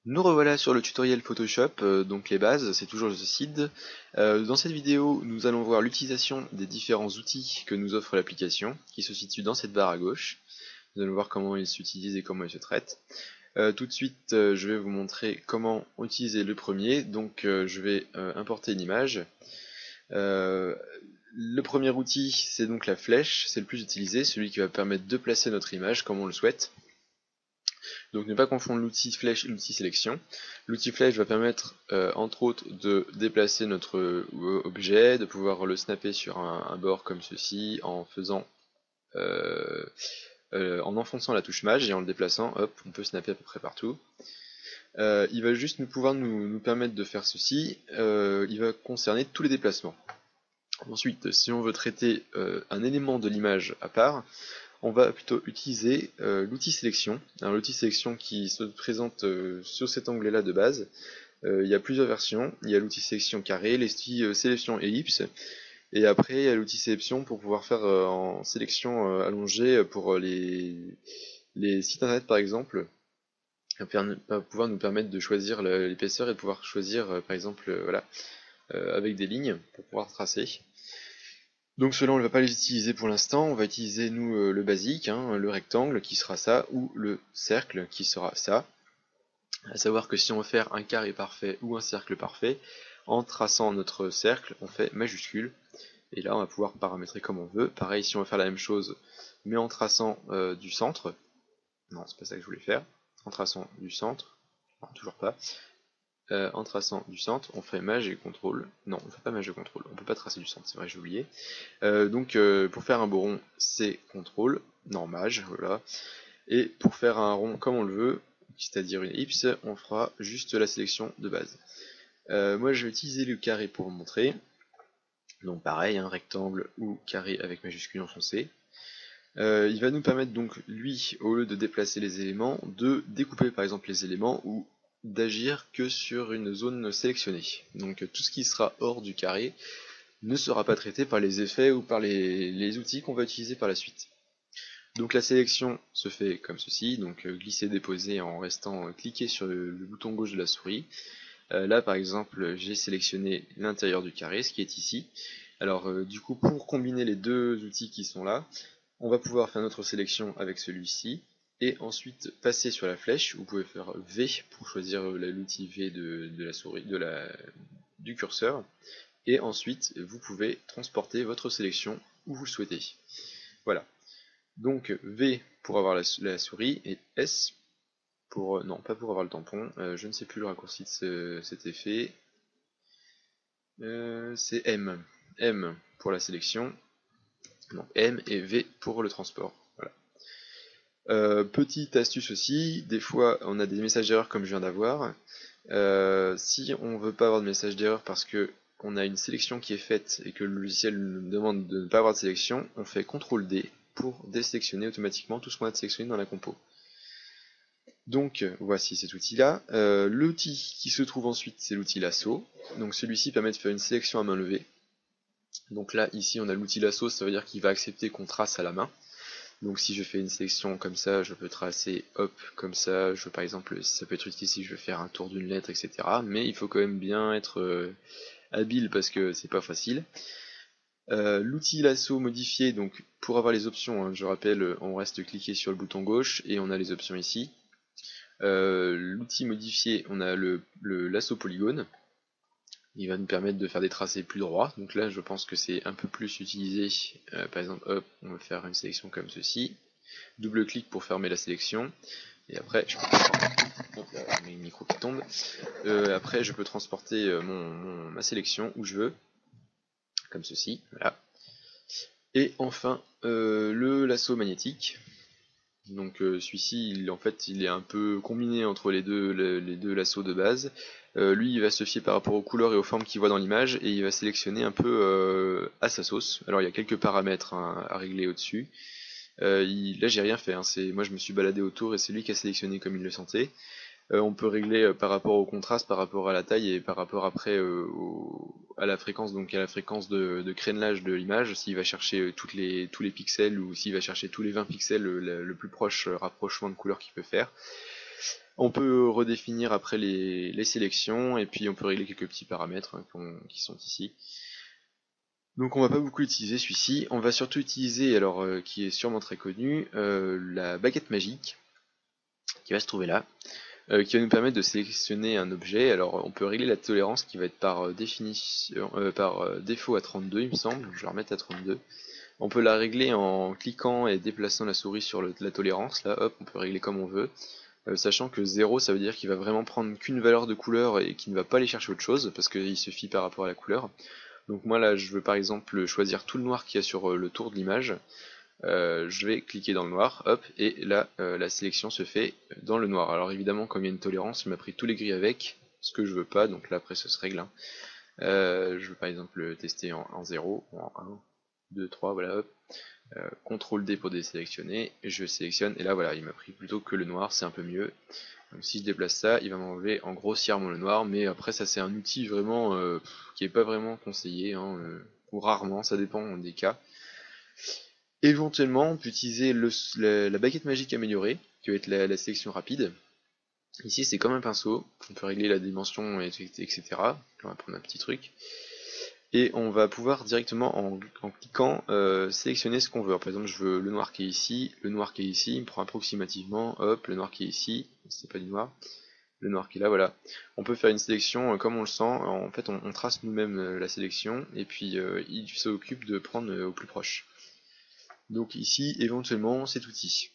Nous revoilà sur le tutoriel Photoshop, donc les bases, c'est toujours Sid. Dans cette vidéo, nous allons voir l'utilisation des différents outils que nous offre l'application, qui se situe dans cette barre à gauche. Nous allons voir comment ils s'utilisent et comment ils se traitent. Tout de suite, je vais vous montrer comment utiliser le premier, donc je vais importer une image. Euh, le premier outil, c'est donc la flèche, c'est le plus utilisé, celui qui va permettre de placer notre image comme on le souhaite. Donc ne pas confondre l'outil flèche et l'outil sélection. L'outil flèche va permettre entre autres de déplacer notre objet, de pouvoir le snapper sur un bord comme ceci en faisant en enfonçant la touche maj et en le déplaçant, hop, on peut snapper à peu près partout. Il va juste nous permettre de faire ceci, il va concerner tous les déplacements. Ensuite, si on veut traiter un élément de l'image à part, on va plutôt utiliser l'outil sélection. Alors l'outil sélection qui se présente sur cet onglet-là de base. Il y a plusieurs versions. Il y a l'outil sélection carré, l'outil sélection ellipse, et après il y a l'outil sélection pour pouvoir faire en sélection allongée pour les sites internet par exemple. Va pouvoir nous permettre de choisir l'épaisseur et de pouvoir choisir par exemple voilà, avec des lignes pour pouvoir tracer. Donc ceux-là on ne va pas les utiliser pour l'instant, on va utiliser nous le basique, hein, le rectangle qui sera ça, ou le cercle qui sera ça. À savoir que si on veut faire un carré parfait ou un cercle parfait, en traçant notre cercle, on fait majuscule, et là on va pouvoir paramétrer comme on veut. Pareil si on veut faire la même chose, mais en traçant du centre, non c'est pas ça que je voulais faire, en traçant du centre, non toujours pas, en traçant du centre, on fait maj et contrôle. Non, on fait pas maj et contrôle, on peut pas tracer du centre, c'est vrai, j'ai oublié. Donc pour faire un beau rond, c'est contrôle, non maj, voilà. Et pour faire un rond comme on le veut, c'est-à-dire une ellipse, on fera juste la sélection de base. Moi je vais utiliser le carré pour vous montrer. Donc pareil, un rectangle ou carré avec majuscule enfoncée. Il va nous permettre donc, lui, au lieu de déplacer les éléments, de découper par exemple les éléments ou d'agir que sur une zone sélectionnée. Donc tout ce qui sera hors du carré ne sera pas traité par les effets ou par les outils qu'on va utiliser par la suite. Donc la sélection se fait comme ceci, donc glisser déposer en restant cliqué sur le bouton gauche de la souris. Là par exemple j'ai sélectionné l'intérieur du carré, ce qui est ici. Alors du coup pour combiner les deux outils qui sont là, on va pouvoir faire notre sélection avec celui-ci, et ensuite passer sur la flèche. Vous pouvez faire V pour choisir l'outil V de la souris, du curseur, et ensuite vous pouvez transporter votre sélection où vous le souhaitez. Voilà. Donc V pour avoir la souris, et S pour... non, pas pour avoir le tampon, je ne sais plus le raccourci de cet effet. C'est M. M pour la sélection, non, M et V pour le transport. Voilà. Petite astuce aussi, des fois on a des messages d'erreur comme je viens d'avoir. Si on veut pas avoir de message d'erreur parce que on a une sélection qui est faite et que le logiciel nous demande de ne pas avoir de sélection, on fait CTRL D pour désélectionner automatiquement tout ce qu'on a sélectionné dans la compo. Donc voici cet outil-là. L'outil qui se trouve ensuite, c'est l'outil lasso. Donc celui-ci permet de faire une sélection à main levée. Donc là, ici, on a l'outil lasso, ça veut dire qu'il va accepter qu'on trace à la main. Donc si je fais une sélection comme ça, je peux tracer hop comme ça. Je par exemple, ça peut être utile si je veux faire un tour d'une lettre, etc. Mais il faut quand même bien être habile parce que c'est pas facile. L'outil lasso modifié, donc pour avoir les options, hein, je rappelle, on reste cliqué sur le bouton gauche et on a les options ici. L'outil modifié, on a le lasso polygone. Il va nous permettre de faire des tracés plus droits. Donc là, je pense que c'est un peu plus utilisé. Par exemple, hop, on va faire une sélection comme ceci. Double clic pour fermer la sélection. Et après, je peux... Hop là, mes micros qui tombent. Après, je peux transporter ma sélection où je veux. Comme ceci. Voilà. Et enfin, le lasso magnétique. Donc celui-ci, en fait, il est un peu combiné entre les deux lassos de base. Lui, il va se fier par rapport aux couleurs et aux formes qu'il voit dans l'image, et il va sélectionner un peu à sa sauce. Alors il y a quelques paramètres hein, à régler au-dessus. Là, j'ai rien fait, hein. Moi je me suis baladé autour et c'est lui qui a sélectionné comme il le sentait. On peut régler par rapport au contraste, par rapport à la taille et par rapport après à la fréquence, donc à la fréquence de crénelage de l'image, s'il va chercher tous les pixels ou s'il va chercher tous les 20 pixels, le plus proche rapprochement de couleur qu'il peut faire. On peut redéfinir après les sélections et puis on peut régler quelques petits paramètres hein, qui sont ici. Donc on va pas beaucoup utiliser celui-ci, on va surtout utiliser, alors qui est sûrement très connu, la baguette magique qui va se trouver là, qui va nous permettre de sélectionner un objet. Alors on peut régler la tolérance qui va être par définition, par défaut à 32 il me semble, je vais la remettre à 32. On peut la régler en cliquant et déplaçant la souris sur la tolérance, là hop on peut régler comme on veut. Sachant que 0 ça veut dire qu'il va vraiment prendre qu'une valeur de couleur et qu'il ne va pas aller chercher autre chose, parce qu'il se fie par rapport à la couleur. Donc moi là je veux par exemple choisir tout le noir qu'il y a sur le tour de l'image. Je vais cliquer dans le noir, hop, et là la sélection se fait dans le noir. Alors évidemment comme il y a une tolérance, il m'a pris tous les gris avec, ce que je veux pas, donc là après ça se règle. Hein. Je veux par exemple tester en 0, en 1, 2, 3, voilà, hop. CTRL D pour désélectionner, je sélectionne, et là voilà, il m'a pris plutôt que le noir, c'est un peu mieux. Donc si je déplace ça, il va m'enlever en grossièrement le noir, mais après ça c'est un outil vraiment qui est pas vraiment conseillé, hein, ou rarement, ça dépend des cas. Éventuellement, on peut utiliser la baguette magique améliorée, qui va être la sélection rapide. Ici c'est comme un pinceau, on peut régler la dimension, etc. On va prendre un petit truc. Et on va pouvoir directement en cliquant sélectionner ce qu'on veut. Alors, par exemple je veux le noir qui est ici, le noir qui est ici, il me prend approximativement, hop, le noir qui est ici, c'est pas du noir, le noir qui est là, voilà. On peut faire une sélection comme on le sent, en fait on trace nous-mêmes la sélection, et puis il s'occupe de prendre au plus proche. Donc ici, éventuellement, cet outil.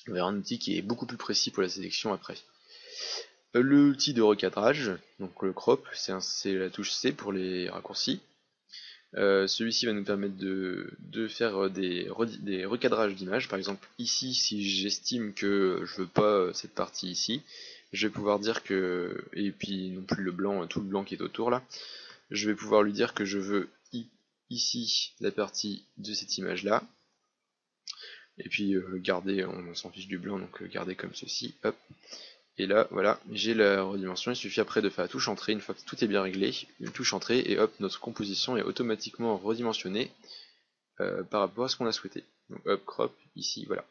On verra un outil qui est beaucoup plus précis pour la sélection après. L'outil de recadrage, donc le crop, c'est la touche C pour les raccourcis. Celui-ci va nous permettre de faire des recadrages d'images. Par exemple, ici, si j'estime que je veux pas cette partie ici, je vais pouvoir dire que, et puis non plus le blanc, tout le blanc qui est autour là, je vais pouvoir lui dire que je veux ici la partie de cette image là, et puis garder, on s'en fiche du blanc, donc garder comme ceci, hop. Et là, voilà, j'ai la redimension, il suffit après de faire la touche entrée, une fois que tout est bien réglé, une touche entrée, et hop, notre composition est automatiquement redimensionnée par rapport à ce qu'on a souhaité. Donc hop, crop, ici, voilà.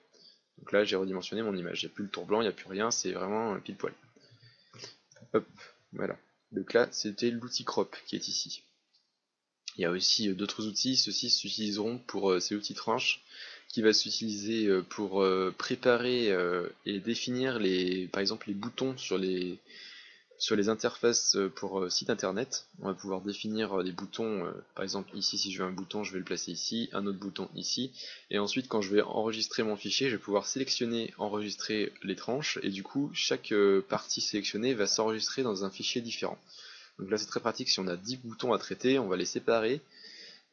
Donc là, j'ai redimensionné mon image, il n'y a plus le tour blanc, il n'y a plus rien, c'est vraiment pile poil. Hop, voilà. Donc là, c'était l'outil crop qui est ici. Il y a aussi d'autres outils, ceux-ci s'utiliseront pour ces outils tranches, qui va s'utiliser pour préparer et définir par exemple les boutons sur les interfaces pour site internet. On va pouvoir définir des boutons, par exemple ici si je veux un bouton je vais le placer ici, un autre bouton ici, et ensuite quand je vais enregistrer mon fichier je vais pouvoir sélectionner, enregistrer les tranches, et du coup chaque partie sélectionnée va s'enregistrer dans un fichier différent. Donc là c'est très pratique, si on a 10 boutons à traiter, on va les séparer,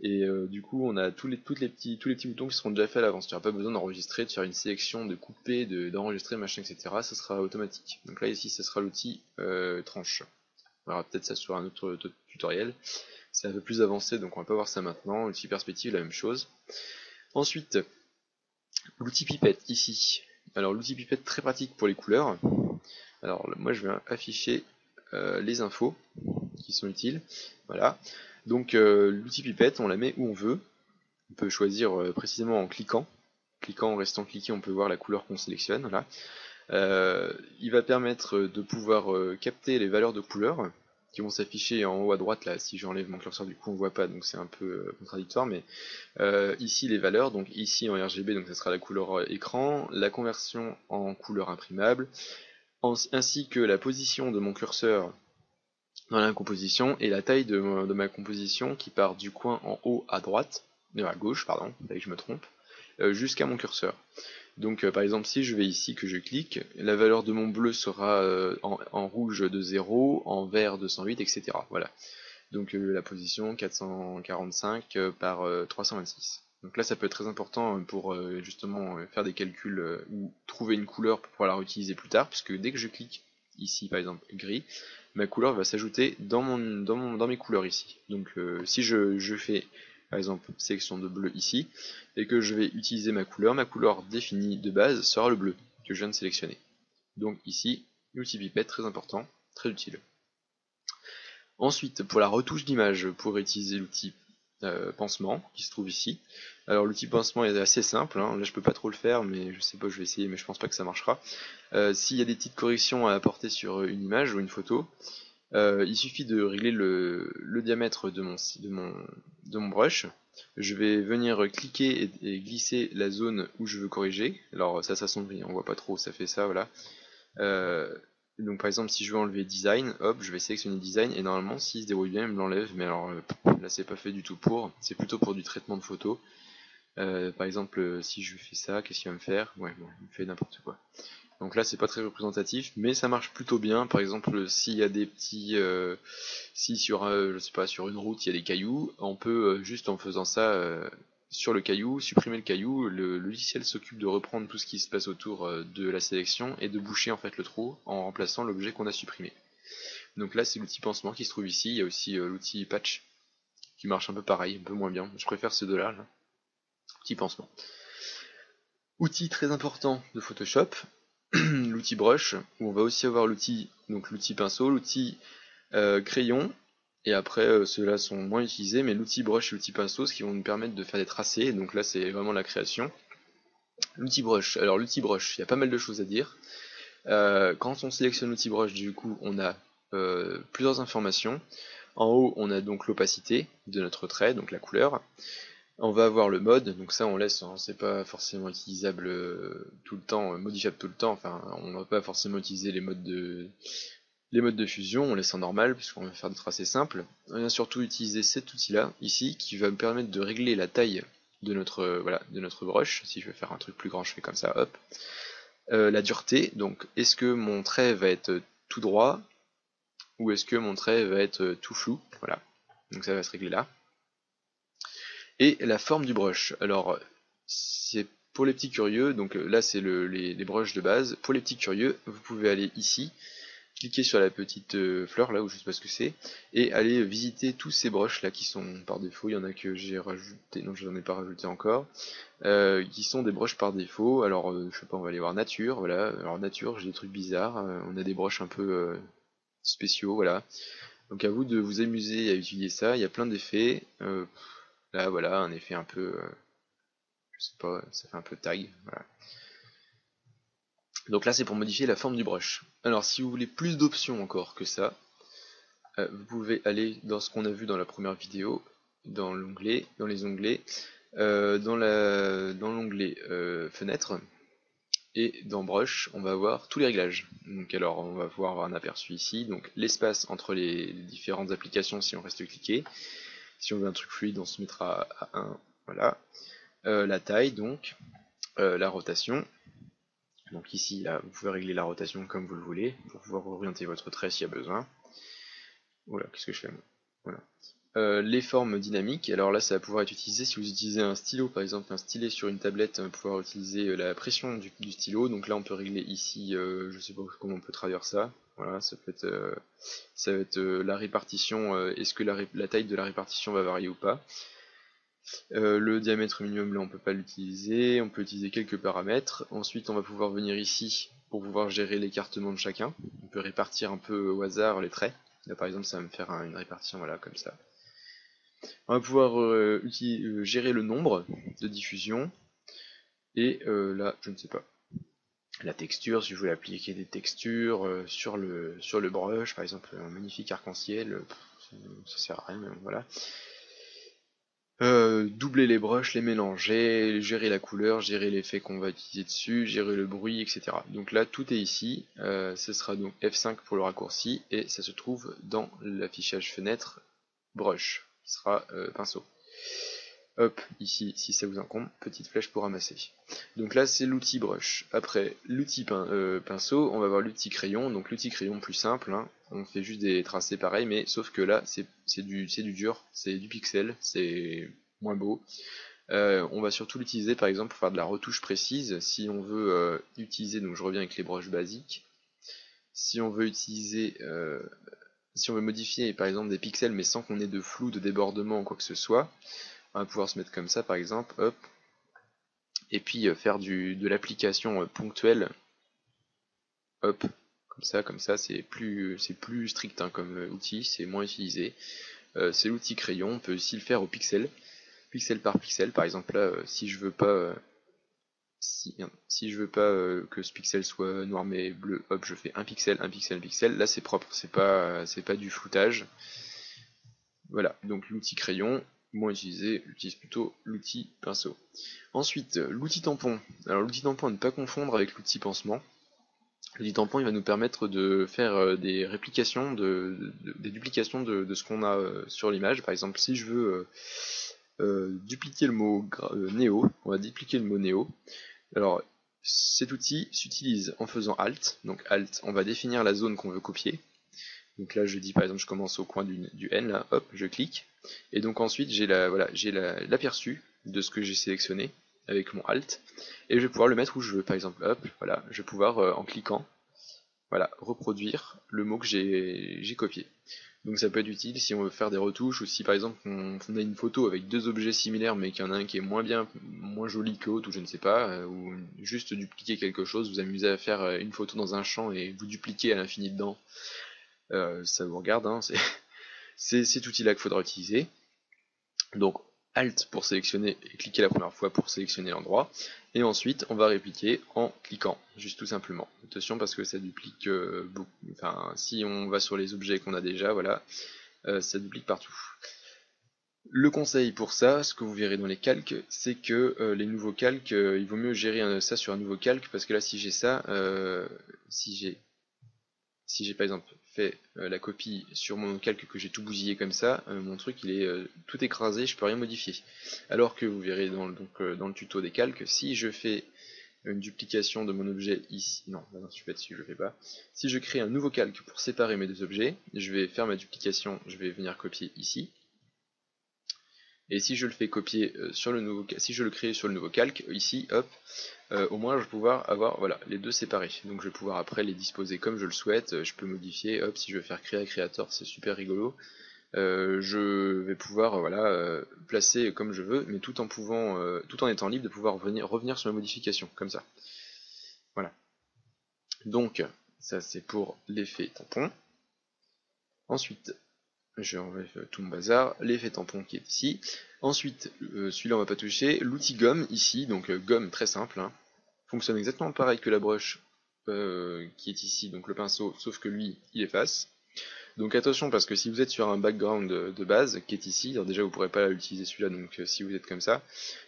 et du coup on a tous les petits boutons qui seront déjà faits à l'avance. Tu n'auras pas besoin d'enregistrer, de faire une sélection, de couper, d'enregistrer, machin, etc. Ça sera automatique. Donc là ici ça sera l'outil tranche. On verra peut-être ça sur un autre tutoriel. C'est un peu plus avancé donc on va pas voir ça maintenant. L'outil perspective la même chose. Ensuite, l'outil pipette ici. Alors l'outil pipette très pratique pour les couleurs. Alors moi je vais afficher les infos qui sont utiles. Voilà. Donc l'outil pipette, on la met où on veut. On peut choisir précisément en cliquant. En restant cliqué, on peut voir la couleur qu'on sélectionne. Là. Il va permettre de pouvoir capter les valeurs de couleurs qui vont s'afficher en haut à droite. Là, si j'enlève mon curseur, du coup on voit pas, donc c'est un peu contradictoire. Mais ici les valeurs, donc ici en RGB, donc ça sera la couleur écran, la conversion en couleur imprimable, ainsi que la position de mon curseur dans la composition et la taille de ma composition qui part du coin en haut à droite, à gauche, pardon, là je me trompe, jusqu'à mon curseur. Donc par exemple si je vais ici, que je clique, la valeur de mon bleu sera en rouge de 0, en vert de 108, etc. Voilà. Donc la position 445 par 326. Donc là ça peut être très important pour justement faire des calculs ou trouver une couleur pour pouvoir la réutiliser plus tard, puisque dès que je clique ici par exemple gris, ma couleur va s'ajouter dans mes couleurs ici. Donc si je fais par exemple sélection de bleu ici, et que je vais utiliser ma couleur définie de base sera le bleu que je viens de sélectionner. Donc ici, l'outil pipette très important, très utile. Ensuite, pour la retouche d'image, pour utiliser l'outil pansement qui se trouve ici. Alors l'outil pansement est assez simple, hein. Là je peux pas trop le faire, mais je sais pas, je vais essayer, mais je pense pas que ça marchera. S'il y a des petites corrections à apporter sur une image ou une photo, il suffit de régler le diamètre de mon brush. Je vais venir cliquer et glisser la zone où je veux corriger. Alors ça s'assombrit, on voit pas trop, ça fait ça, voilà. Euh, donc par exemple si je veux enlever design, hop, je vais sélectionner design et normalement s'il se débrouille bien il me l'enlève, mais alors là c'est pas fait du tout pour, c'est plutôt pour du traitement de photos. Par exemple si je fais ça, qu'est-ce qu'il va me faire? Ouais bon, il me fait n'importe quoi. Donc là c'est pas très représentatif, mais ça marche plutôt bien. Par exemple s'il y a des petits, si sur je sais pas, sur une route il y a des cailloux, on peut juste en faisant ça sur le caillou, supprimer le caillou, le logiciel s'occupe de reprendre tout ce qui se passe autour de la sélection et de boucher en fait le trou en remplaçant l'objet qu'on a supprimé. Donc là c'est l'outil pansement qui se trouve ici, il y a aussi l'outil patch qui marche un peu pareil, un peu moins bien. Je préfère ces deux-là, là. Outil pansement. Outil très important de Photoshop, l'outil brush, où on va aussi avoir l'outil pinceau, l'outil crayon, et après ceux-là sont moins utilisés, mais l'outil brush et l'outil pinceau, ce qui vont nous permettre de faire des tracés, donc là c'est vraiment la création. L'outil brush, alors l'outil brush, il y a pas mal de choses à dire. Quand on sélectionne l'outil brush, du coup on a plusieurs informations. En haut on a donc l'opacité de notre trait, donc la couleur. On va avoir le mode, donc ça on laisse, hein, c'est pas forcément utilisable tout le temps, modifiable tout le temps, enfin on va pas forcément utiliser les modes de fusion, on laisse en normal puisqu'on va faire des tracés simples. On va surtout utiliser cet outil là, ici, qui va me permettre de régler la taille de notre brush. Si je veux faire un truc plus grand, je fais comme ça, hop. La dureté, donc est-ce que mon trait va être tout droit ou est-ce que mon trait va être tout flou, voilà. Donc ça va se régler là. Et la forme du brush. Alors, c'est pour les petits curieux, donc là c'est les brushes de base. Pour les petits curieux, vous pouvez aller ici, cliquer sur la petite fleur là où je sais pas ce que c'est, et aller visiter tous ces brushes là qui sont par défaut. Il y en a que j'ai rajouté, non je n'en ai pas rajouté encore, qui sont des brushes par défaut. Alors je sais pas, on va aller voir nature, voilà. Alors nature, j'ai des trucs bizarres, on a des brushes un peu spéciaux, voilà. Donc à vous de vous amuser à utiliser ça, il y a plein d'effets. Là voilà, un effet un peu, je sais pas, ça fait un peu tag, voilà. Donc là c'est pour modifier la forme du brush. Alors si vous voulez plus d'options encore que ça, vous pouvez aller dans ce qu'on a vu dans la première vidéo, dans les onglets, dans l'onglet fenêtre, et dans brush, on va avoir tous les réglages. Donc alors on va pouvoir avoir un aperçu ici, donc l'espace entre les différentes applications si on reste cliqué. Si on veut un truc fluide, on se mettra à 1, voilà. La taille donc, la rotation. Donc ici, là, vous pouvez régler la rotation comme vous le voulez, pour pouvoir orienter votre trait s'il y a besoin. Voilà, qu'est-ce que je fais moi? Voilà. Les formes dynamiques, alors là ça va pouvoir être utilisé si vous utilisez un stylo, par exemple un stylet sur une tablette, on va pouvoir utiliser la pression du stylo, donc là on peut régler ici, je sais pas comment on peut traduire ça, voilà, ça va être la répartition, est-ce que la taille de la répartition va varier ou pas. Le diamètre minimum là on peut pas l'utiliser, on peut utiliser quelques paramètres, ensuite on va pouvoir venir ici pour pouvoir gérer l'écartement de chacun, on peut répartir un peu au hasard les traits, là par exemple ça va me faire une répartition voilà comme ça. On va pouvoir gérer le nombre de diffusion. Et là, je ne sais pas. La texture, si je voulais appliquer des textures sur le brush, par exemple un magnifique arc-en-ciel, ça sert à rien, mais bon, voilà. Doubler les brushes, les mélanger, gérer la couleur, gérer l'effet qu'on va utiliser dessus, gérer le bruit, etc. Donc là, tout est ici. Ce sera donc F5 pour le raccourci, et ça se trouve dans l'affichage fenêtre brush, qui sera pinceau. Hop, ici, si ça vous incombe, petite flèche pour ramasser. Donc là, c'est l'outil brush. Après, l'outil pinceau, on va voir l'outil crayon. Donc l'outil crayon plus simple, hein. On fait juste des tracés pareils, mais sauf que là, c'est du dur, c'est du pixel, c'est moins beau. On va surtout l'utiliser par exemple pour faire de la retouche précise. Si on veut utiliser, donc je reviens avec les brushes basiques. Si on veut utiliser, si on veut modifier par exemple des pixels, mais sans qu'on ait de flou, de débordement ou quoi que ce soit, on va pouvoir se mettre comme ça par exemple, hop, et puis faire de l'application ponctuelle, hop, comme ça, c'est plus strict hein, comme outil, c'est moins utilisé. c'est l'outil crayon. On peut aussi le faire au pixel, pixel par pixel. Par exemple là, si je veux pas si je veux pas que ce pixel soit noir mais bleu, hop, je fais un pixel, un pixel, un pixel. Là c'est propre, c'est pas du floutage. Voilà, donc l'outil crayon, moins utilisé, j'utilise plutôt l'outil pinceau. Ensuite, l'outil tampon. Alors l'outil tampon à ne pas confondre avec l'outil pansement. L'outil tampon il va nous permettre de faire des réplications, des duplications de ce qu'on a sur l'image. Par exemple, si je veux dupliquer le mot néo, on va dupliquer le mot néo. Alors cet outil s'utilise en faisant Alt. Donc Alt, on va définir la zone qu'on veut copier. Donc là je dis par exemple je commence au coin du N, là, hop, je clique. Et donc ensuite j'ai l'aperçu de ce que j'ai sélectionné avec mon Alt. Et je vais pouvoir le mettre où je veux. Par exemple, hop, voilà, je vais pouvoir en cliquant, voilà, reproduire le mot que j'ai copié. Donc ça peut être utile si on veut faire des retouches ou si par exemple on a une photo avec deux objets similaires mais qu'il y en a un qui est moins joli que l'autre ou je ne sais pas, ou juste dupliquer quelque chose, vous amusez à faire une photo dans un champ et vous dupliquez à l'infini dedans, ça vous regarde, hein, c'est cet outil-là qu'il faudra utiliser. Donc Alt pour sélectionner et cliquer la première fois pour sélectionner l'endroit, et ensuite on va répliquer en cliquant, juste tout simplement. Attention parce que ça duplique beaucoup, enfin si on va sur les objets qu'on a déjà, voilà, ça duplique partout. Le conseil pour ça, ce que vous verrez dans les calques, c'est que les nouveaux calques, il vaut mieux gérer ça sur un nouveau calque, parce que là si j'ai ça, si j'ai par exemple fait la copie sur mon calque que j'ai tout bousillé comme ça, mon truc il est tout écrasé, je peux rien modifier. Alors que vous verrez dans le tuto des calques, si je fais une duplication de mon objet ici, non, je suis pas dessus, je le fais pas. Si je crée un nouveau calque pour séparer mes deux objets, je vais faire ma duplication, je vais venir copier ici. Et si je le fais copier sur le nouveau, si je le crée sur le nouveau calque, ici, hop, au moins je vais pouvoir avoir voilà, les deux séparés. Donc je vais pouvoir après les disposer comme je le souhaite, je peux modifier, hop, si je veux faire créer Creator, c'est super rigolo. Je vais pouvoir voilà, placer comme je veux, mais tout en étant libre de pouvoir revenir sur la modification, comme ça. Voilà. Donc, ça c'est pour l'effet tampon. Ensuite, je enlève tout mon bazar, l'effet tampon qui est ici. Ensuite, celui-là on va pas toucher, l'outil gomme ici, donc gomme très simple, hein, fonctionne exactement pareil que la brush qui est ici, donc le pinceau, sauf que lui, il efface. Donc attention parce que si vous êtes sur un background de base qui est ici, alors déjà vous pourrez pas utiliser celui-là, donc si vous êtes comme ça,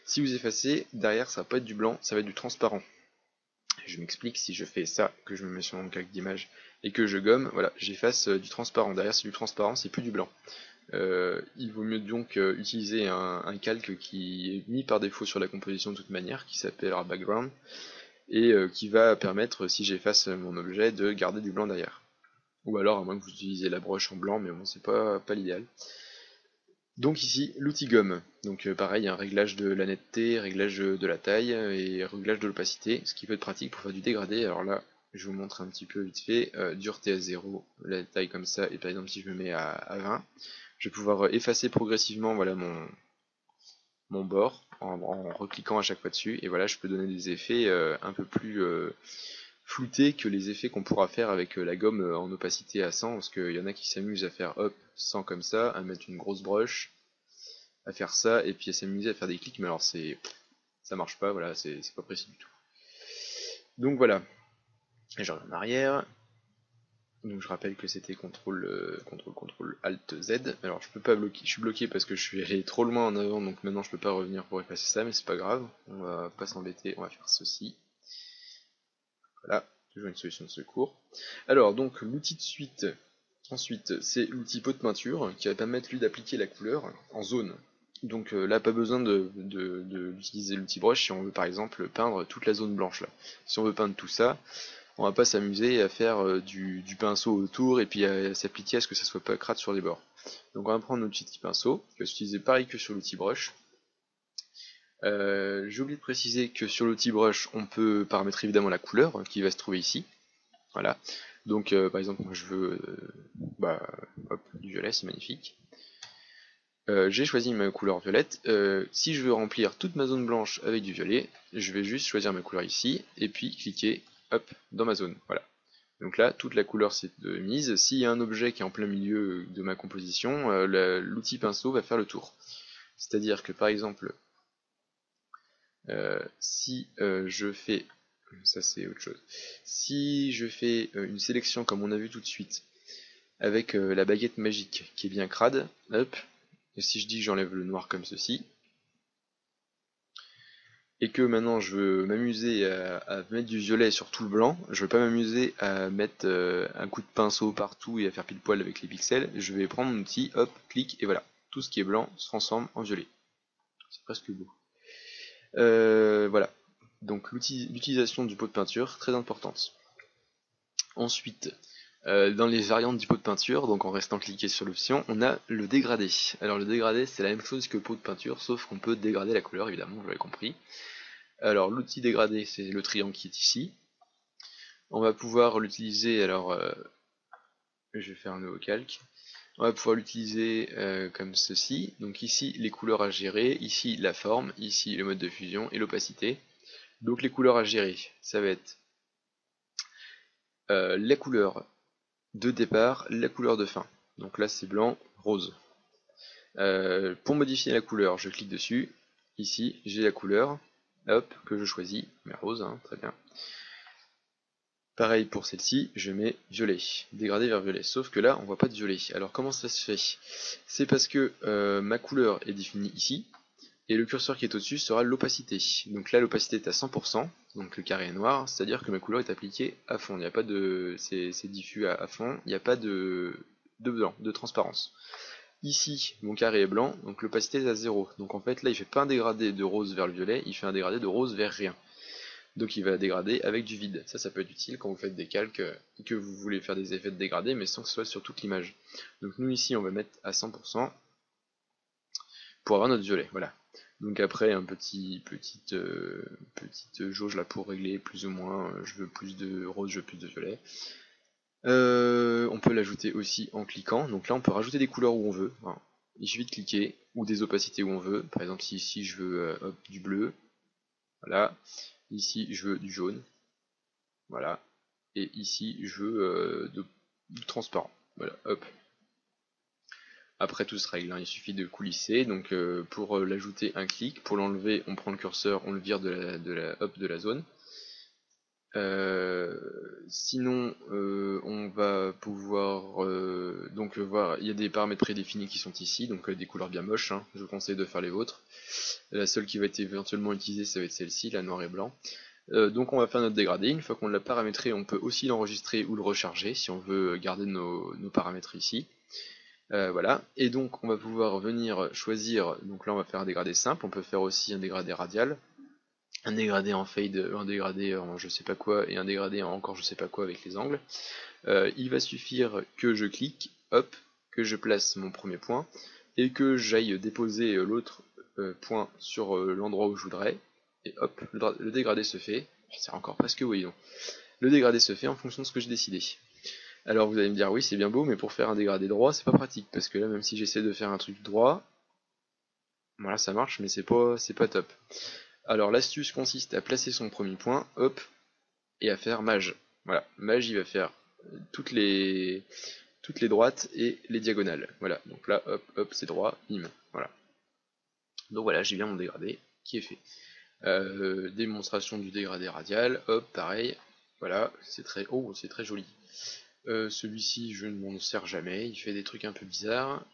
si vous effacez, derrière ça va pas être du blanc, ça va être du transparent. Je m'explique, si je fais ça, que je me mets sur mon calque d'image et que je gomme, voilà, j'efface du transparent. Derrière c'est du transparent, c'est plus du blanc. Il vaut mieux donc utiliser un calque qui est mis par défaut sur la composition de toute manière, qui s'appellera background, et qui va permettre, si j'efface mon objet, de garder du blanc derrière. Ou alors à moins que vous utilisiez la broche en blanc, mais bon, c'est pas l'idéal. Donc ici, l'outil gomme. Donc pareil, un réglage de la netteté, réglage de la taille et réglage de l'opacité, ce qui peut être pratique pour faire du dégradé. Alors là, je vous montre un petit peu vite fait, dureté à 0, la taille comme ça, et par exemple si je me mets à 20, je vais pouvoir effacer progressivement voilà, mon bord en recliquant à chaque fois dessus, et voilà, je peux donner des effets un peu plus floutés que les effets qu'on pourra faire avec la gomme en opacité à 100, parce qu'il y en a qui s'amusent à faire hop, 100 comme ça, à mettre une grosse brush, à faire ça, et puis à s'amuser à faire des clics, mais alors ça marche pas, voilà, c'est pas précis du tout. Donc voilà, et je reviens en arrière. Donc je rappelle que c'était CTRL ALT Z. Alors je peux pas bloquer, je suis bloqué parce que je suis allé trop loin en avant, donc maintenant je peux pas revenir pour effacer ça, mais c'est pas grave, on va pas s'embêter, on va faire ceci. Voilà, toujours une solution de secours. Alors donc l'outil de suite, ensuite c'est l'outil pot de peinture qui va permettre lui d'appliquer la couleur en zone. Donc là pas besoin d'utiliser l'outil brush si on veut par exemple peindre toute la zone blanche là. Si on veut peindre tout ça, on va pas s'amuser à faire du pinceau autour et puis à s'appliquer à ce que ça soit pas crade sur les bords. Donc on va prendre notre petit pinceau, qui va s'utiliser pareil que sur l'outil brush. J'ai oublié de préciser que sur l'outil brush, on peut paramétrer évidemment la couleur qui va se trouver ici. Voilà. Donc par exemple, moi je veux hop, du violet, c'est magnifique. J'ai choisi ma couleur violette. Si je veux remplir toute ma zone blanche avec du violet, je vais juste choisir ma couleur ici, et puis cliquer hop, dans ma zone. Voilà. Donc là, toute la couleur s'est mise. S'il y a un objet qui est en plein milieu de ma composition, l'outil pinceau va faire le tour. C'est-à-dire que par exemple, si je fais, ça c'est autre chose, si je fais une sélection comme on a vu tout de suite, avec la baguette magique qui est bien crade, hop, et si je dis que j'enlève le noir comme ceci, et que maintenant je veux m'amuser à mettre du violet sur tout le blanc, je veux pas m'amuser à mettre un coup de pinceau partout et à faire pile poil avec les pixels, je vais prendre mon outil, hop, clic, et voilà, tout ce qui est blanc se transforme en violet. C'est presque beau. Voilà, donc l'utilisation du pot de peinture, très importante. Ensuite, dans les variantes du pot de peinture, donc en restant cliqué sur l'option, on a le dégradé. Alors le dégradé, c'est la même chose que le pot de peinture, sauf qu'on peut dégrader la couleur, évidemment, vous l'avez compris. Alors l'outil dégradé, c'est le triangle qui est ici. On va pouvoir l'utiliser, alors je vais faire un nouveau calque. On va pouvoir l'utiliser comme ceci. Donc ici les couleurs à gérer, ici la forme, ici le mode de fusion et l'opacité. Donc les couleurs à gérer, ça va être la couleur de départ, la couleur de fin. Donc là c'est blanc, rose. Pour modifier la couleur, je clique dessus. Ici j'ai la couleur, hop, que je choisis, mais rose, hein, très bien. Pareil pour celle-ci, je mets violet, dégradé vers violet, sauf que là on voit pas de violet. Alors comment ça se fait? C'est parce que ma couleur est définie ici, et le curseur qui est au-dessus sera l'opacité. Donc là l'opacité est à 100%, donc le carré est noir, c'est-à-dire que ma couleur est appliquée à fond, il n'y a pas de. C'est diffus à fond, il n'y a pas de blanc, de transparence. Ici, mon carré est blanc, donc l'opacité est à 0. Donc en fait là il fait pas un dégradé de rose vers le violet, il fait un dégradé de rose vers rien. Donc il va dégrader avec du vide. Ça peut être utile quand vous faites des calques et que vous voulez faire des effets de dégradé, mais sans que ce soit sur toute l'image. Donc nous ici, on va mettre à 100% pour avoir notre violet. Voilà. Donc après, petite jauge là pour régler plus ou moins. Je veux plus de rose, je veux plus de violet. On peut l'ajouter aussi en cliquant. Donc là, on peut rajouter des couleurs où on veut. Enfin, il suffit de cliquer, ou des opacités où on veut. Par exemple, si ici je veux du bleu, voilà. Ici, je veux du jaune. Voilà. Et ici, je veux du transparent. Voilà, hop. Après, tout se règle, hein. Il suffit de coulisser. Donc, pour l'ajouter, un clic. Pour l'enlever, on prend le curseur, on le vire de la zone. Sinon, on va pouvoir donc voir, il y a des paramètres prédéfinis qui sont ici, donc des couleurs bien moches, hein. Je vous conseille de faire les vôtres. La seule qui va être éventuellement utilisée, ça va être celle-ci, la noir et blanc. Donc on va faire notre dégradé, une fois qu'on l'a paramétré, on peut aussi l'enregistrer ou le recharger si on veut garder nos paramètres ici. Voilà, et donc on va pouvoir venir choisir, donc là on va faire un dégradé simple, on peut faire aussi un dégradé radial, un dégradé en fade, un dégradé en je sais pas quoi, et un dégradé en encore je sais pas quoi avec les angles. Il va suffire que je clique, hop, que je place mon premier point, et que j'aille déposer l'autre point sur l'endroit où je voudrais, et hop, le dégradé se fait. C'est encore presque oui, non. Le dégradé se fait en fonction de ce que j'ai décidé. Alors vous allez me dire oui c'est bien beau, mais pour faire un dégradé droit c'est pas pratique, parce que là même si j'essaie de faire un truc droit, voilà ça marche, mais c'est pas top. Alors l'astuce consiste à placer son premier point, hop, et à faire mage. Voilà, mage il va faire toutes les droites et les diagonales. Voilà, donc là hop hop c'est droit, bim, voilà. Donc voilà, j'ai bien mon dégradé qui est fait. Démonstration du dégradé radial, hop, pareil, voilà, c'est très joli. Celui-ci, je ne m'en sers jamais, il fait des trucs un peu bizarres.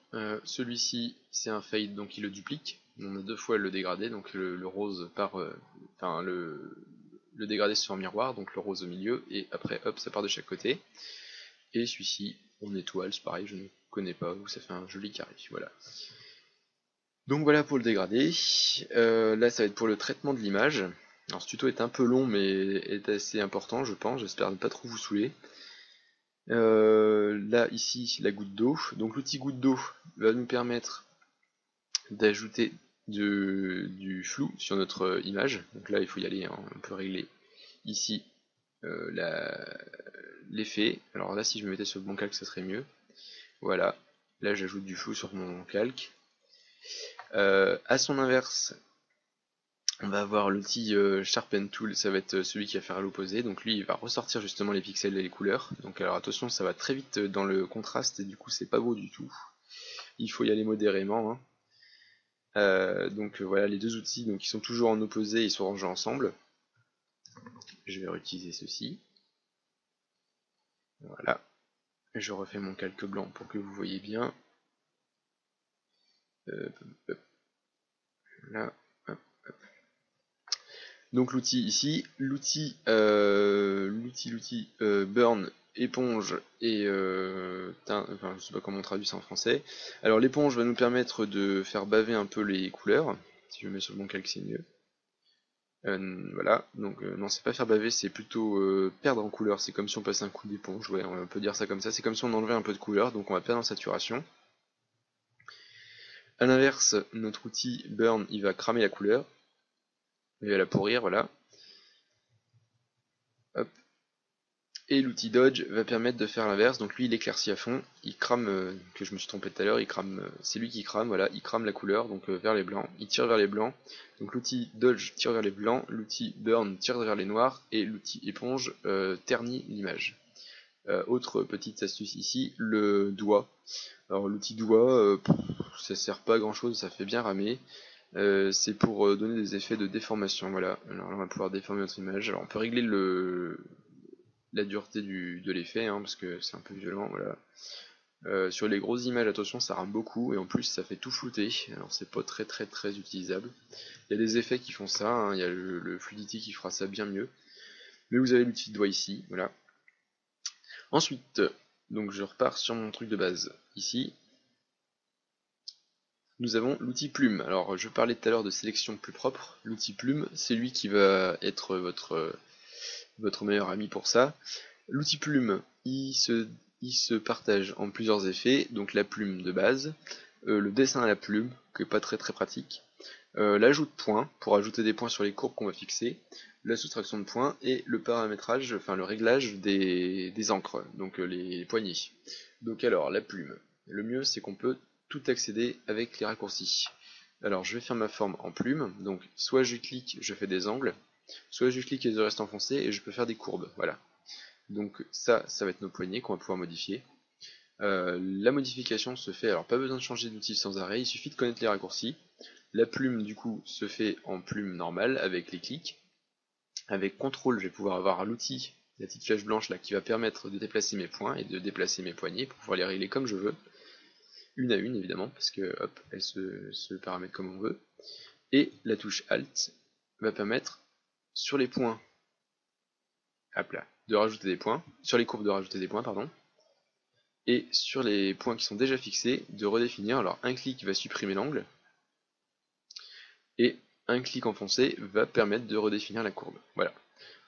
Celui-ci, c'est un fade, donc il le duplique. On a deux fois le dégradé, donc le rose part, enfin le dégradé se fait en miroir, donc le rose au milieu, et après, hop, ça part de chaque côté. Et celui-ci, on étoile, c'est pareil, je ne connais pas, où ça fait un joli carré, voilà. Donc voilà pour le dégradé. Là, ça va être pour le traitement de l'image. Alors ce tuto est un peu long, mais est assez important, je pense. J'espère ne pas trop vous saouler. Là, ici, la goutte d'eau. Donc l'outil goutte d'eau va nous permettre d'ajouter du flou sur notre image. Donc là, il faut y aller, hein. On peut régler ici l'effet. Alors là, si je me mettais sur le bon calque, ça serait mieux. Voilà. Là, j'ajoute du flou sur mon calque. À son inverse, On va avoir l'outil Sharpen Tool, ça va être celui qui va faire à l'opposé, donc lui il va ressortir justement les pixels et les couleurs. Donc alors attention, ça va très vite dans le contraste et du coup c'est pas beau du tout. Il faut y aller modérément, hein. Donc voilà les deux outils, donc ils sont toujours en opposé, ils sont rangés ensemble. Je vais réutiliser ceci. Voilà. Je refais mon calque blanc pour que vous voyez bien. Là. Donc l'outil ici, l'outil burn, éponge et enfin je sais pas comment on traduit ça en français. Alors l'éponge va nous permettre de faire baver un peu les couleurs. Si je mets sur le bon calque c'est mieux. Voilà, donc non c'est pas faire baver, c'est plutôt perdre en couleur, c'est comme si on passait un coup d'éponge, ouais, on peut dire ça comme ça, c'est comme si on enlevait un peu de couleur, donc on va perdre en saturation. A l'inverse, notre outil burn il va cramer la couleur, il va la pourrir, voilà. Hop. Et l'outil Dodge va permettre de faire l'inverse, donc lui il éclaircit à fond, il crame, que je me suis trompé tout à l'heure, il crame, c'est lui qui crame, voilà, il crame la couleur, donc vers les blancs, il tire vers les blancs, donc l'outil Dodge tire vers les blancs, l'outil Burn tire vers les noirs, et l'outil Éponge ternit l'image. Autre petite astuce ici, le doigt. Alors l'outil doigt, ça sert pas à grand chose, ça fait bien ramer, c'est pour donner des effets de déformation, voilà, alors là on va pouvoir déformer notre image, alors on peut régler la dureté de l'effet, hein, parce que c'est un peu violent, voilà. Sur les grosses images, attention, ça rame beaucoup, et en plus ça fait tout flouter, alors c'est pas très utilisable. Il y a des effets qui font ça, hein, il y a le Fluidity qui fera ça bien mieux, mais vous avez l'outil de doigt ici, voilà. Ensuite, donc je repars sur mon truc de base, ici, nous avons l'outil plume. Alors je parlais tout à l'heure de sélection plus propre, l'outil plume, c'est lui qui va être votre meilleur ami pour ça. L'outil plume, il se partage en plusieurs effets, donc la plume de base, le dessin à la plume, qui est pas très pratique, l'ajout de points, pour ajouter des points sur les courbes qu'on va fixer, la soustraction de points, et le paramétrage, enfin le réglage des encres, donc les poignées. Donc alors, la plume. Le mieux, c'est qu'on peut tout accéder avec les raccourcis. Alors je vais faire ma forme en plume, donc soit je clique, je fais des angles, soit je clique et je reste enfoncé et je peux faire des courbes, voilà. Donc ça va être nos poignées qu'on va pouvoir modifier. La modification se fait, alors pas besoin de changer d'outil sans arrêt, il suffit de connaître les raccourcis. La plume du coup se fait en plume normale avec les clics. Avec CTRL, je vais pouvoir avoir l'outil, la petite flèche blanche là qui va permettre de déplacer mes points et de déplacer mes poignées pour pouvoir les régler comme je veux. Une à une évidemment, parce que hop, elles se paramètrent comme on veut. Et la touche Alt va permettre sur les points, hop là, de rajouter des points, sur les courbes de rajouter des points, pardon, et sur les points qui sont déjà fixés, de redéfinir. Alors un clic va supprimer l'angle, et un clic enfoncé va permettre de redéfinir la courbe. Voilà.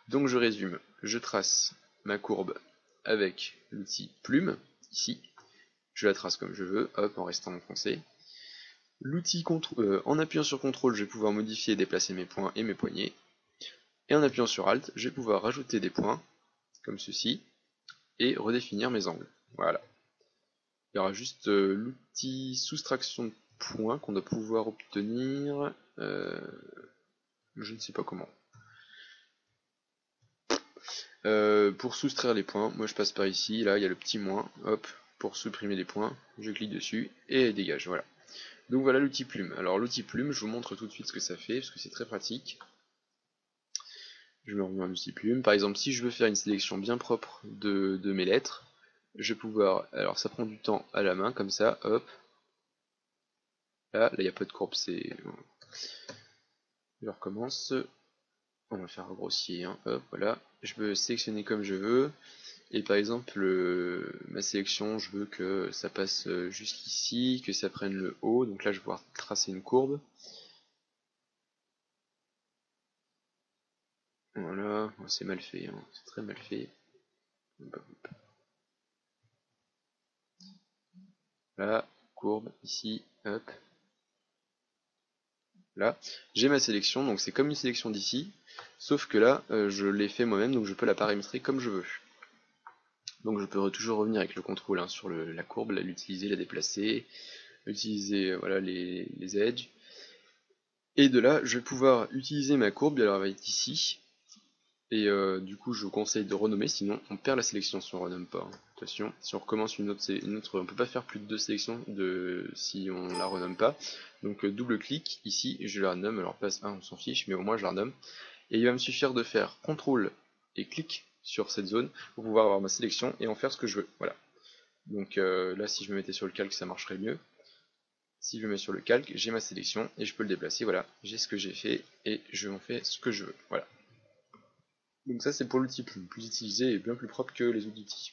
Donc je résume, je trace ma courbe avec l'outil plume, ici, je la trace comme je veux, hop, en restant enfoncé. L'outil en appuyant sur CTRL, je vais pouvoir modifier et déplacer mes points et mes poignées. Et en appuyant sur ALT, je vais pouvoir rajouter des points, comme ceci, et redéfinir mes angles. Voilà. Il y aura juste l'outil soustraction de points qu'on doit pouvoir obtenir, je ne sais pas comment. Pour soustraire les points, moi je passe par ici, là il y a le petit moins, hop, pour supprimer les points, je clique dessus et dégage, voilà. Donc voilà l'outil plume. Alors l'outil plume, je vous montre tout de suite ce que ça fait, parce que c'est très pratique. Je me remets un outil plume. Par exemple, si je veux faire une sélection bien propre de mes lettres, je vais pouvoir, alors ça prend du temps à la main, comme ça, hop. Là il n'y a pas de courbe, c'est... Je recommence. On va faire grossier, hein. Hop, voilà. Je peux sélectionner comme je veux. Et par exemple, ma sélection, je veux que ça passe jusqu'ici, que ça prenne le haut. Donc là, je vais pouvoir tracer une courbe. Voilà, c'est mal fait, hein. C'est très mal fait. Là, courbe, ici, hop. Là, j'ai ma sélection, donc c'est comme une sélection d'ici, sauf que là, je l'ai fait moi-même, donc je peux la paramétrer comme je veux. Donc je peux toujours revenir avec le contrôle, hein, sur la courbe, l'utiliser, la déplacer, utiliser voilà, les edges. Et de là, je vais pouvoir utiliser ma courbe, alors elle va être ici. Et du coup, je vous conseille de renommer, sinon on perd la sélection si on renomme pas. Hein. Attention, si on recommence une autre, on peut pas faire plus de 2 sélections si on la renomme pas. Donc double clic, ici, je la renomme, alors place 1, on s'en fiche, mais au moins je la renomme. Et il va me suffire de faire CTRL et clic sur cette zone pour pouvoir avoir ma sélection et en faire ce que je veux. Voilà. Donc là, si je me mettais sur le calque, ça marcherait mieux. Si je me mets sur le calque, j'ai ma sélection et je peux le déplacer. Voilà, j'ai ce que j'ai fait et je m'en fais ce que je veux. Voilà. Donc ça, c'est pour l'outil plus utilisé et bien plus propre que les autres outils.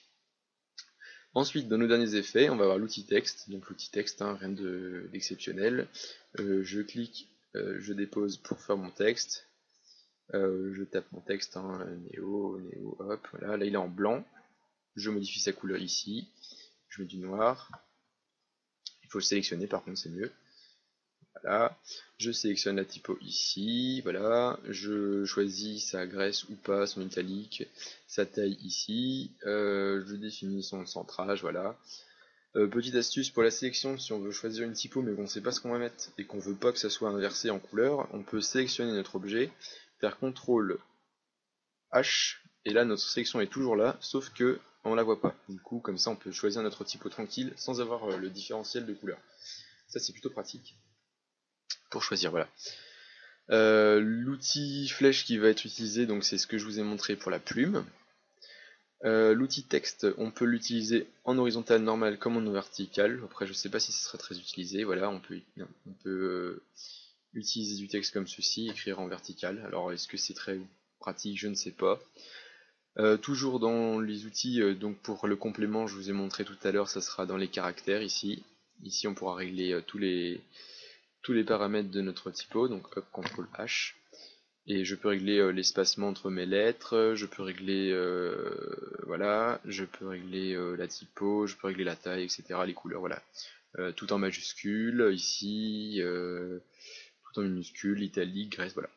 Ensuite, dans nos derniers effets, on va avoir l'outil texte. Donc l'outil texte, hein, rien d'exceptionnel. Je clique, je dépose pour faire mon texte. Je tape mon texte, hein, Néo, hop, voilà. Là, il est en blanc. Je modifie sa couleur ici. Je mets du noir. Il faut le sélectionner, par contre, c'est mieux. Voilà, je sélectionne la typo ici, voilà, je choisis sa graisse ou pas, son italique, sa taille ici, je définis son centrage, voilà. Petite astuce pour la sélection, si on veut choisir une typo mais qu'on ne sait pas ce qu'on va mettre et qu'on veut pas que ça soit inversé en couleur, on peut sélectionner notre objet, faire CTRL H, et là notre sélection est toujours là, sauf que on la voit pas. Du coup, comme ça on peut choisir notre typo tranquille sans avoir le différentiel de couleur. Ça c'est plutôt pratique pour choisir, voilà. L'outil flèche qui va être utilisé, donc c'est ce que je vous ai montré pour la plume. L'outil texte, on peut l'utiliser en horizontal normal comme en vertical. Après, je sais pas si ce serait très utilisé. Voilà, on peut utiliser du texte comme ceci, écrire en vertical. Alors, est-ce que c'est très pratique? Je ne sais pas. Toujours dans les outils, donc pour le complément, je vous ai montré tout à l'heure, ça sera dans les caractères ici. Ici, on pourra régler tous les paramètres de notre typo, donc hop, CTRL H. Et je peux régler l'espacement entre mes lettres, je peux régler voilà, je peux régler la typo, je peux régler la taille, etc., les couleurs, voilà. Tout en majuscule, ici, tout en minuscule, italique, graisse, voilà.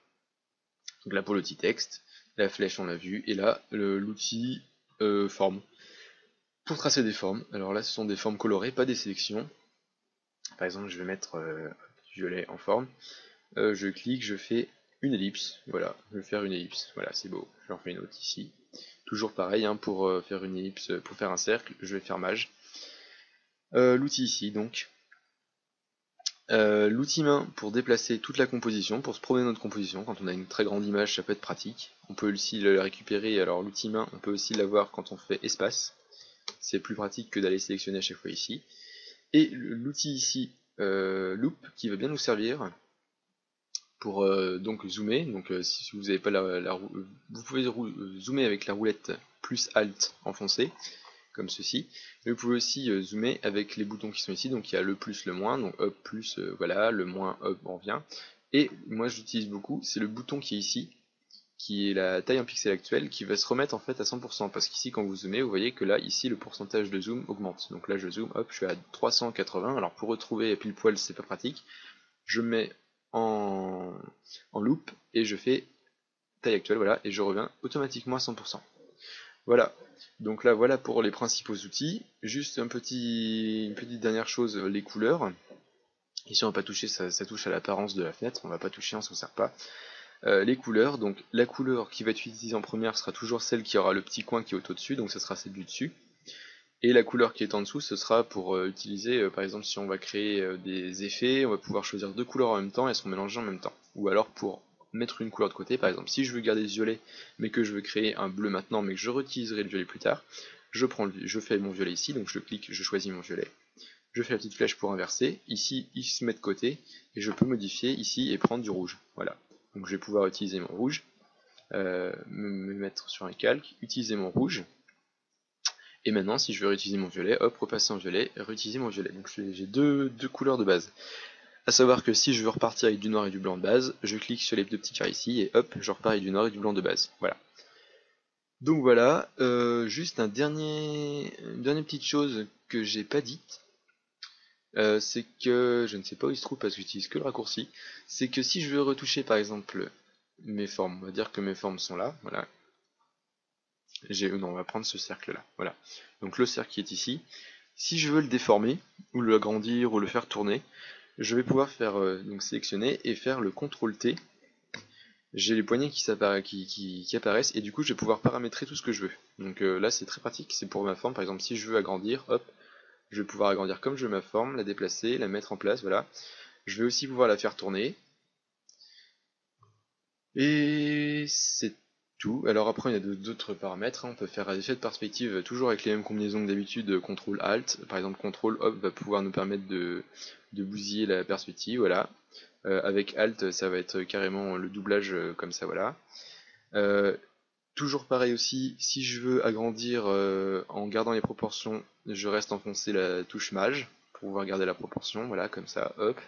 Donc là pour l'outil texte, la flèche on l'a vu, et là l'outil forme. Pour tracer des formes, alors là ce sont des formes colorées, pas des sélections. Par exemple je vais mettre violet en forme, je clique, je fais une ellipse, voilà, je vais faire une ellipse, voilà c'est beau, j'en fais une autre ici. Toujours pareil, hein, pour faire une ellipse, pour faire un cercle, je vais faire mage. L'outil ici donc. L'outil main pour déplacer toute la composition, pour se promener notre composition, quand on a une très grande image ça peut être pratique. On peut aussi le récupérer, alors l'outil main on peut aussi l'avoir quand on fait espace, c'est plus pratique que d'aller sélectionner à chaque fois ici. Et l'outil ici, loop, qui va bien nous servir pour donc zoomer, donc si vous n'avez pas vous pouvez zoomer avec la roulette plus Alt enfoncé, comme ceci, mais vous pouvez aussi zoomer avec les boutons qui sont ici, donc il y a le plus, le moins, donc hop, plus, voilà, le moins, hop, on revient, et moi j'utilise beaucoup, c'est le bouton qui est ici, qui est la taille en pixel actuelle, qui va se remettre en fait à 100%, parce qu'ici quand vous zoomez, vous voyez que là, ici, le pourcentage de zoom augmente, donc là je zoome, hop, je suis à 380, alors pour retrouver pile poil c'est pas pratique, je mets en loop et je fais taille actuelle, voilà, et je reviens automatiquement à 100%. Voilà, donc là voilà pour les principaux outils. Juste une petite dernière chose, les couleurs. Ici on va pas toucher, ça touche à l'apparence de la fenêtre, on va pas toucher, on s'en sert pas. Les couleurs, donc la couleur qui va être utilisée en première sera toujours celle qui aura le petit coin qui est au-dessus, donc ça sera celle du dessus. Et la couleur qui est en dessous, ce sera pour utiliser, par exemple, si on va créer des effets, on va pouvoir choisir deux couleurs en même temps et elles seront mélangées en même temps. Ou alors pour mettre une couleur de côté, par exemple, si je veux garder ce violet, mais que je veux créer un bleu maintenant, mais que je réutiliserai le violet plus tard, je fais mon violet ici, donc je clique, je choisis mon violet. Je fais la petite flèche pour inverser, ici il se met de côté, et je peux modifier ici et prendre du rouge. Voilà. Donc je vais pouvoir utiliser mon rouge, me mettre sur un calque, utiliser mon rouge. Et maintenant, si je veux réutiliser mon violet, hop, repasser en violet, réutiliser mon violet. Donc j'ai deux couleurs de base. A savoir que si je veux repartir avec du noir et du blanc de base, je clique sur les deux petits carrés ici, et hop, je repars avec du noir et du blanc de base. Voilà. Donc voilà, juste une dernière petite chose que j'ai pas dite, c'est que, je ne sais pas où il se trouve parce que j'utilise que le raccourci, c'est que si je veux retoucher par exemple mes formes, on va dire que mes formes sont là, voilà, non, on va prendre ce cercle là, voilà. Donc le cercle qui est ici, si je veux le déformer, ou le agrandir, ou le faire tourner, je vais pouvoir faire donc sélectionner et faire le CTRL T. J'ai les poignées qui apparaissent et du coup je vais pouvoir paramétrer tout ce que je veux. Donc là c'est très pratique, c'est pour ma forme. Par exemple si je veux agrandir, hop, je vais pouvoir agrandir comme je veux ma forme, la déplacer, la mettre en place, voilà. Je vais aussi pouvoir la faire tourner. Et c'est tout. Alors après, il y a d'autres paramètres, hein. On peut faire des effets de perspective toujours avec les mêmes combinaisons que d'habitude, CTRL ALT. Par exemple, CTRL hop va pouvoir nous permettre de bousiller la perspective, voilà. Avec ALT, ça va être carrément le doublage comme ça, voilà. Euh, Toujours pareil aussi, si je veux agrandir en gardant les proportions, je reste enfoncé la touche Maj pour pouvoir garder la proportion, voilà, comme ça, hop.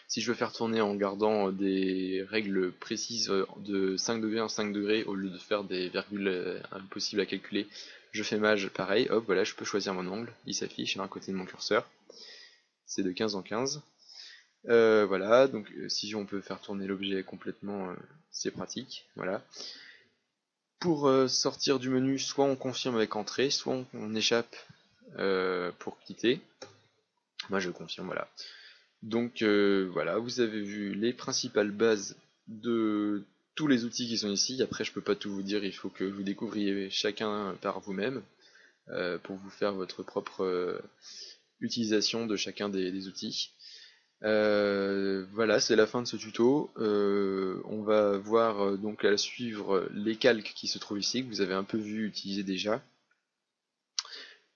Si je veux faire tourner en gardant des règles précises de 5 degrés en 5 degrés au lieu de faire des virgules impossibles à calculer, je fais Maj pareil, hop, voilà, je peux choisir mon angle, il s'affiche à un côté de mon curseur. C'est de 15 en 15. Voilà, donc si on peut faire tourner l'objet complètement, c'est pratique, voilà. Pour sortir du menu, soit on confirme avec entrée, soit on échappe pour quitter. Moi je confirme, voilà. Donc voilà, vous avez vu les principales bases de tous les outils qui sont ici. Après, je peux pas tout vous dire, il faut que vous découvriez chacun par vous-même pour vous faire votre propre utilisation de chacun des outils. Voilà, c'est la fin de ce tuto. On va voir donc à suivre les calques qui se trouvent ici, que vous avez un peu vu utiliser déjà.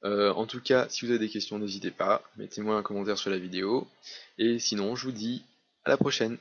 En tout cas, si vous avez des questions, n'hésitez pas, mettez-moi un commentaire sur la vidéo. Et sinon, je vous dis à la prochaine.